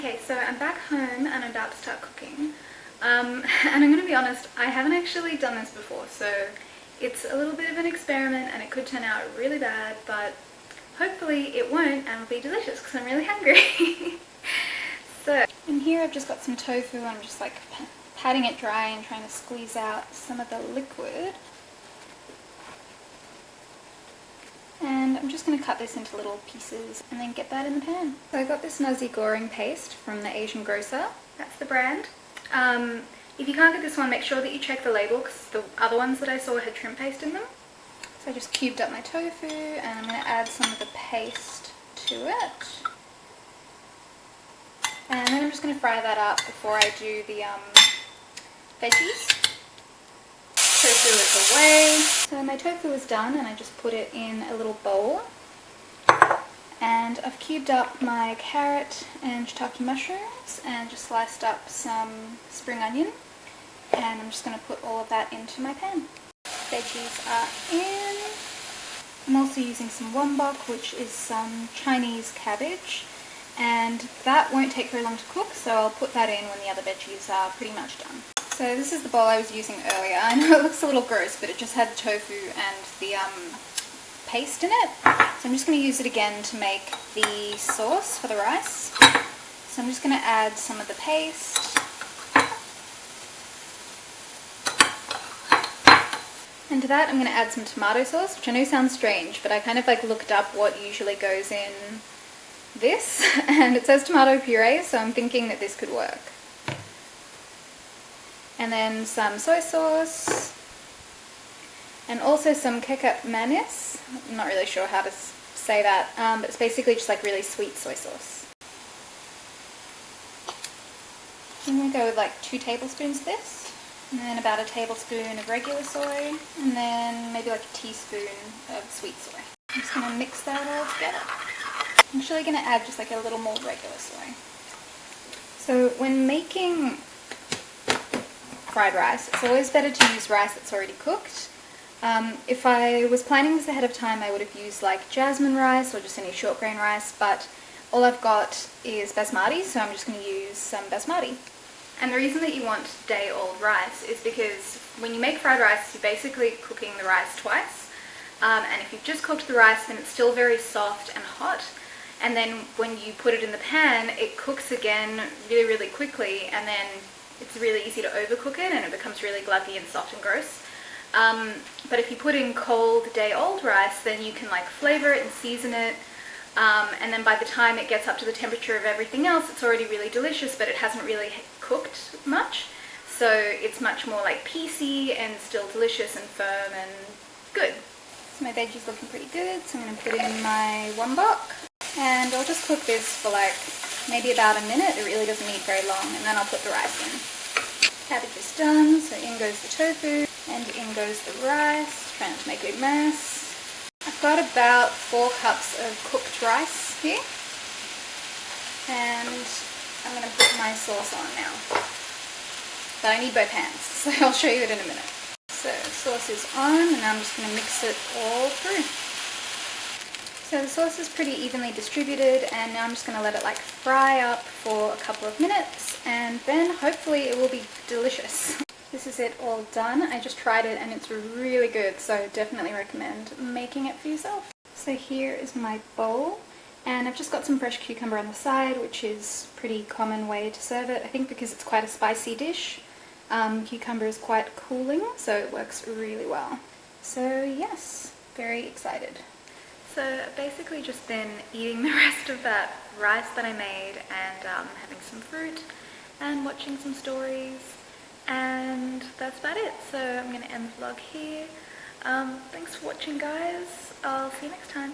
Okay, so I'm back home and I'm about to start cooking. And I'm going to be honest, I haven't actually done this before, so it's a little bit of an experiment and it could turn out really bad, but hopefully it won't and it'll be delicious because I'm really hungry. So, in here I've just got some tofu. I'm just like patting it dry and trying to squeeze out some of the liquid. And I'm just going to cut this into little pieces and then get that in the pan. So I got this Nasi Goreng paste from the Asian grocer. That's the brand. If you can't get this one, make sure that you check the label because the other ones that I saw had shrimp paste in them. So I just cubed up my tofu and I'm going to add some of the paste to it. And then I'm just going to fry that up before I do the veggies. Tofu is away. So my tofu is done and I just put it in a little bowl. And I've cubed up my carrot and shiitake mushrooms and just sliced up some spring onion. And I'm just going to put all of that into my pan. Veggies are in. I'm also using some Wombok, which is some Chinese cabbage. And that won't take very long to cook, so I'll put that in when the other veggies are pretty much done. So this is the bowl I was using earlier. I know it looks a little gross, but it just had tofu and the paste in it. So I'm just going to use it again to make the sauce for the rice. So I'm just going to add some of the paste. And to that I'm going to add some tomato sauce, which I know sounds strange, but I kind of like looked up what usually goes in this, and it says tomato puree, so I'm thinking that this could work. And then some soy sauce, and also some Kecap Manis. I'm not really sure how to say that, but it's basically just like really sweet soy sauce. I'm going to go with like 2 tablespoons of this, and then about a tablespoon of regular soy, and then maybe like a teaspoon of sweet soy. I'm just going to mix that all together. I'm actually going to add just like a little more regular soy. So when making fried rice, it's always better to use rice that's already cooked. If I was planning this ahead of time, I would have used like jasmine rice or just any short grain rice, but all I've got is basmati, so I'm just going to use some basmati. And the reason that you want day-old rice is because when you make fried rice, you're basically cooking the rice twice. And if you've just cooked the rice, then it's still very soft and hot. And then when you put it in the pan, it cooks again really, really quickly, and then it's really easy to overcook it and it becomes really gluggy and soft and gross. But if you put in cold day-old rice, then you can like flavor it and season it, and then by the time it gets up to the temperature of everything else, it's already really delicious, but it hasn't really cooked much. So it's much more like piecey and still delicious and firm and good. So my veggie's looking pretty good, so I'm going to put in my Wombok. And I'll just cook this for like maybe about a minute. It really doesn't need very long, and then I'll put the rice in. Cabbage is done, so in goes the tofu and in goes the rice. Trying not to make a big mess. I've got about 4 cups of cooked rice here, and I'm going to put my sauce on now. But I need both hands, so I'll show you it in a minute. So the sauce is on, and I'm just going to mix it all through. So the sauce is pretty evenly distributed, and now I'm just going to let it like fry up for a couple of minutes, and then hopefully it will be delicious. This is it all done. I just tried it and it's really good, so definitely recommend making it for yourself. So here is my bowl, and I've just got some fresh cucumber on the side, which is a pretty common way to serve it. I think because it's quite a spicy dish, cucumber is quite cooling, so it works really well. So yes, very excited. So I've basically just been eating the rest of that rice that I made and having some fruit and watching some stories, and that's about it. So I'm going to end the vlog here. Thanks for watching, guys. I'll see you next time.